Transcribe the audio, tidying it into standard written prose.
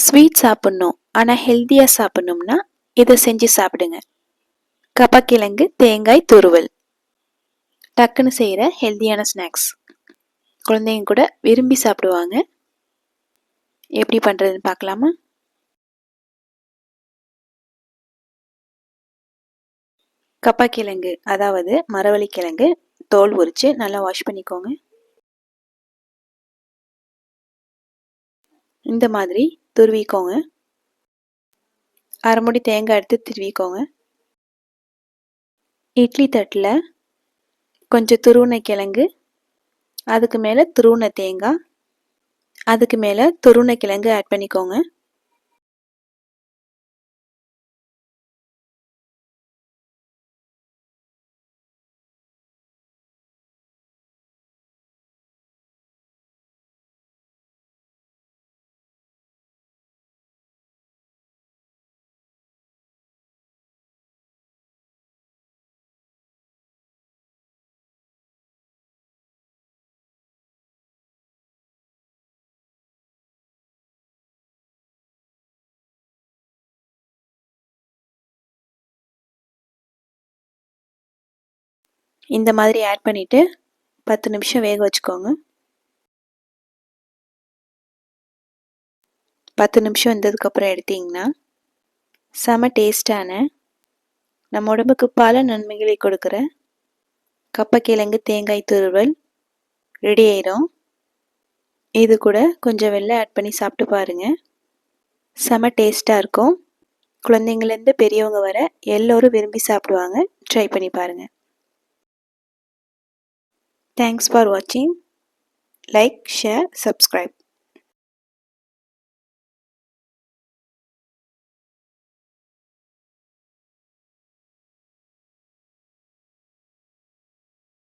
Sweet சாப்பிட்ணும் ஆனால் ஹெல்த்தியாக சாப்பிட்ணும்னா இதை செஞ்சு சாப்பிடுங்க. கப்பக்கிழங்கு தேங்காய் துருவல் டக்குன்னு செய்கிற ஹெல்த்தியான ஸ்நாக்ஸ். குழந்தைங்க கூட விரும்பி சாப்பிடுவாங்க. எப்படி பண்ணுறதுன்னு பார்க்கலாமா? கப்பக்கிழங்கு அதாவது மரவள்ளிக்கிழங்கு தோல் உரித்து நல்லா வாஷ் பண்ணிக்கோங்க. இந்த மாதிரி துருவிக்கோங்க. அரை மூடி தேங்காய் எடுத்து துருவிக்கோங்க. இட்லி தட்டில் கொஞ்சம் துருவின கிழங்கு, அதுக்கு மேலே துருவின தேங்காய், அதுக்கு மேலே துருவின கிழங்கு ஆட் பண்ணிக்கோங்க. இந்த மாதிரி ஆட் பண்ணிவிட்டு 10 நிமிஷம் வேக வச்சுக்கோங்க. 10 நிமிஷம் வந்ததுக்கப்புறம் எடுத்திங்கன்னா செம டேஸ்டான, நம்ம உடம்புக்கு பல நன்மைகளை கொடுக்குற கப்பக்கிழங்கு தேங்காய் துருவல் ரெடி ஆயிடும். இது கூட கொஞ்சம் வெல்லம் ஆட் பண்ணி சாப்பிட்டு பாருங்கள். செம டேஸ்ட்டாக இருக்கும். குழந்தைங்கள்லேருந்து பெரியவங்க வர எல்லோரும் விரும்பி சாப்பிடுவாங்க. ட்ரை பண்ணி பாருங்கள். தேங்க்ஸ் ஃபார் வாட்சிங். Like, share, subscribe.